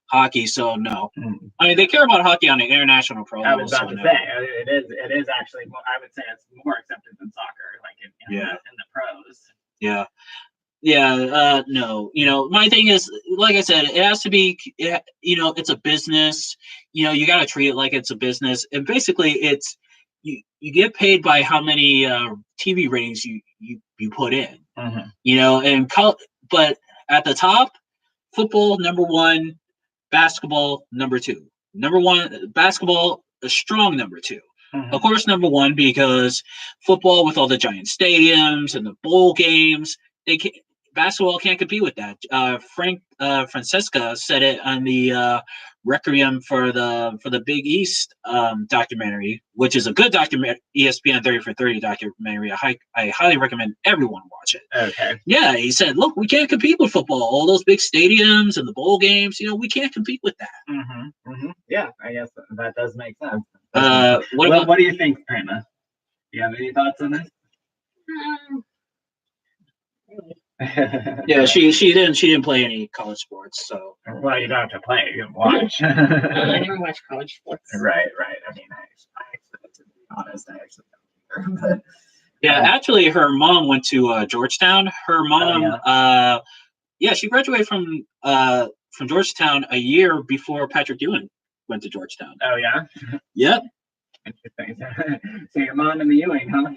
A: hockey. So no,
B: Mm.
A: I mean they care about hockey on an international pro
B: I
A: level.
B: was about
A: so
B: to
A: no.
B: say it is actually more, I would say it's more accepted than soccer, like in the pros.
A: Yeah. Yeah, no. My thing is, like I said, it has to be. It's a business. You got to treat it like it's a business, and basically, it's you get paid by how many TV ratings you put in. And but at the top, football number one, basketball number two. Number one, basketball a strong number two. Of course, number one because football with all the giant stadiums and the bowl games, basketball can't compete with that. Francesca said it on the Requiem for the Big East documentary, which is a good documentary, ESPN 30 for 30 documentary. I highly recommend everyone watch it.
B: Okay.
A: Yeah, he said, look, we can't compete with football. All those big stadiums and the bowl games, we can't compete with that.
B: Yeah, I guess that does make sense.
A: What
B: do you think, Prima? Do you have any thoughts on this?
A: Yeah, she didn't play any college sports, so.
B: Well, you don't have to play; you can watch.
C: I never watch college sports.
B: Right. I mean, to be honest, I actually don't either.
A: Yeah, actually, her mom went to Georgetown. Her mom, she graduated from Georgetown a year before Patrick Ewing went to Georgetown.
B: Oh yeah.
A: Yep.
B: Interesting. So your mom and the Ewing, huh?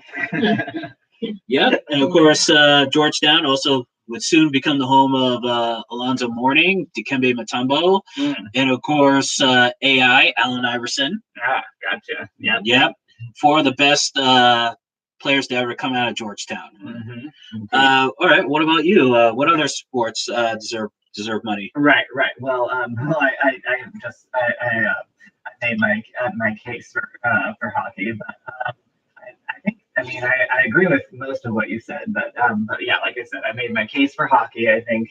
A: Yep, and of course, Georgetown also would soon become the home of Alonzo Mourning, Dikembe Mutombo, and of course, AI, Allen Iverson.
B: Ah, gotcha. Yeah.
A: Yep, four of the best players to ever come out of Georgetown. All right, what about you? What other sports deserve money?
B: Right. Well, I made my case for hockey, but I agree with most of what you said, but yeah, like I said, I made my case for hockey. I think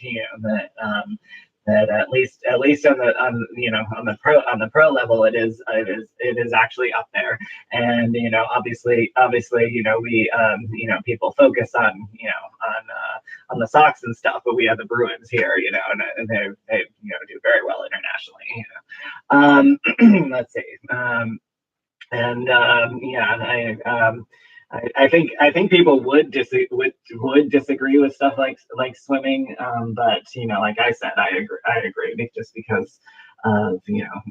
B: that at least on the pro level, it is actually up there, and obviously we people focus on the Sox and stuff, but we have the Bruins here, and they do very well internationally. Let's see. I think people would disagree with stuff like swimming, but like I said, I agree just because of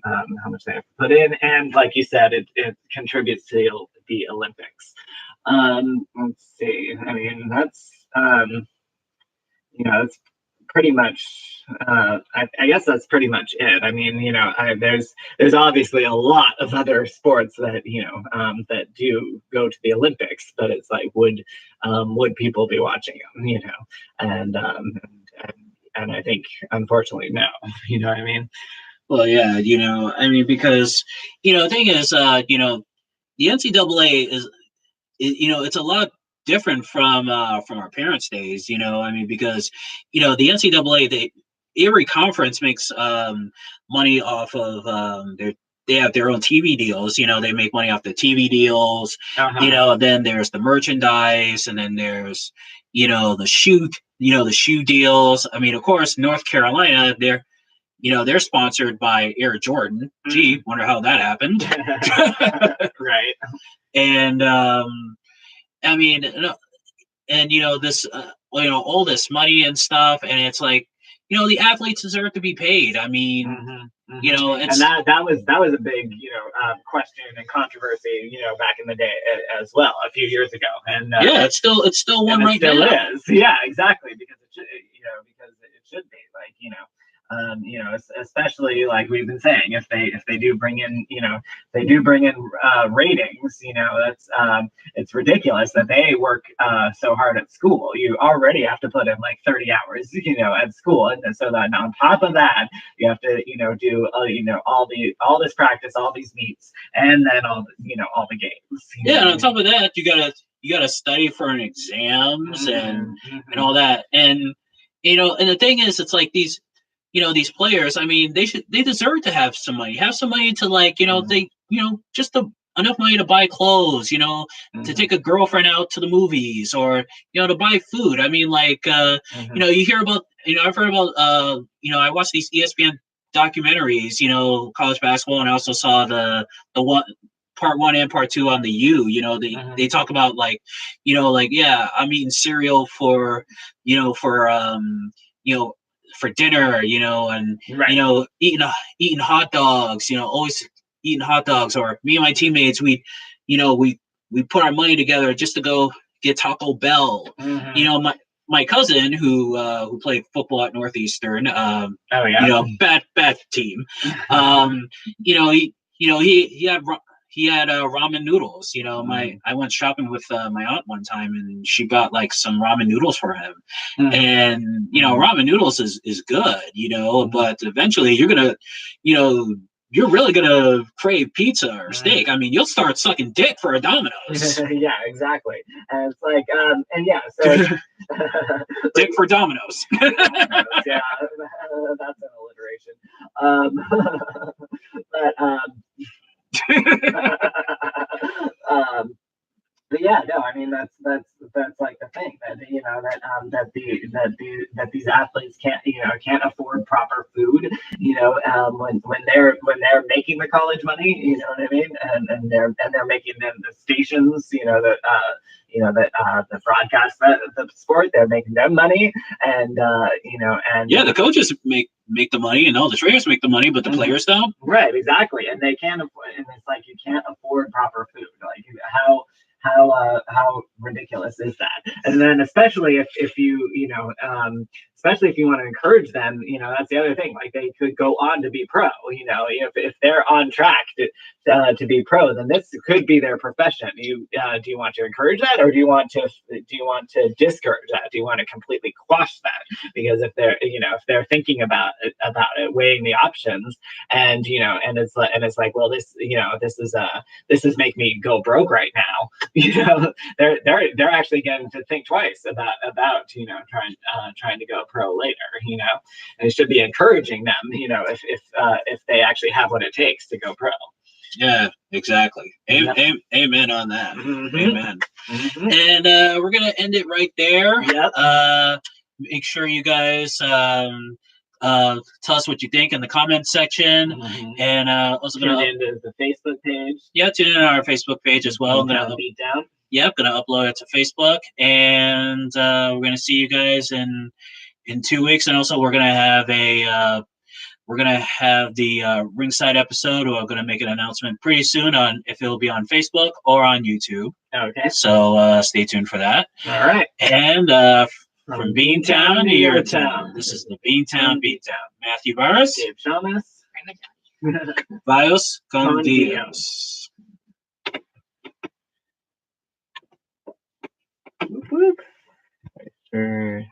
B: how much they have to put in, and like you said, it contributes to the Olympics. Let's see. I mean, that's it's pretty much I guess that's pretty much it. I mean, there's obviously a lot of other sports that that do go to the Olympics, but it's like would people be watching them, and I think unfortunately no. You know what I mean?
A: Well, yeah, I mean, because the thing is, the NCAA is it's a lot different from our parents' days, I mean, because the NCAA, every conference makes money off of they have their own TV deals, they make money off the TV deals, then there's the merchandise, and then there's the shoe deals. I mean, of course, North Carolina, they're sponsored by Air Jordan. Gee, wonder how that happened.
B: Right.
A: And I mean, and this, all this money and stuff, and it's like, the athletes deserve to be paid. I mean, it's,
B: and that was a big, question and controversy, back in the day as well, a few years ago. And
A: yeah, it's still one right now.
B: It still is. Yeah, exactly, because it should be like, especially like we've been saying, if they do bring in, ratings, that's it's ridiculous that they work so hard at school. You already have to put in like 30 hours, at school, and so that on top of that, you have to, do all this practice, all these meets, and then all the games.
A: Yeah, and on top of that, you gotta study for an exams and all that, and and the thing is, it's like these players, I mean, they deserve to have some money to like, they, just enough money to buy clothes, to take a girlfriend out to the movies, or, to buy food. I mean, like, you hear about, I've heard about, I watch these ESPN documentaries, college basketball, and I also saw the one part one and part two on the U. They talk about yeah, I'm eating cereal for for dinner, and
B: Right.
A: eating hot dogs, always eating hot dogs, or me and my teammates, we put our money together just to go get Taco Bell. My cousin who played football at Northeastern,
B: Oh yeah.
A: bad team. He had ramen noodles. I went shopping with my aunt one time, and she got like some ramen noodles for him. And ramen noodles is good, but eventually you're really gonna crave pizza or steak. I mean, you'll start sucking dick for a Domino's.
B: Yeah, exactly. And it's like, and yeah, so
A: dick for Domino's.
B: Yeah, that's an alliteration. But yeah, no, I mean that's like the thing that that these athletes can't afford proper food, when they're making the college money, you know what I mean, and they're making them the stations, that broadcast the sport, they're making them money, and
A: yeah, the coaches make the money, and all the trainers make the money, but the players don't.
B: Right, exactly, and they can't afford, and it's like you can't afford proper food. Like how ridiculous is that? And then especially if you especially if you want to encourage them, that's the other thing. Like they could go on to be pro. If they're on track to be pro, then this could be their profession. Do you want to encourage that, or do you want to discourage that? Do you want to completely quash that? Because if they're thinking about it, weighing the options, and it's like, well, this is make me go broke right now. They're actually getting to think twice about trying to go pro later. And it should be encouraging them, if they actually have what it takes to go pro.
A: Yeah, exactly. Amen on that. Amen. And we're gonna end it right there.
B: Yep.
A: Make sure you guys tell us what you think in the comments section, and also
B: tune into the Facebook page.
A: Yeah, tune in on our Facebook page as well.
B: Beatdown.
A: Yep, gonna upload it to Facebook, and we're gonna see you guys in 2 weeks, and also we're gonna have the ringside episode. We're gonna make an announcement pretty soon on if it'll be on Facebook or on YouTube.
B: Okay.
A: So stay tuned for that.
B: All right.
A: And from Beantown to your town, this is the Beantown Beatdown. Matthew Barris,
B: Dave Shamus,
A: Bios con Dios.
B: Sure.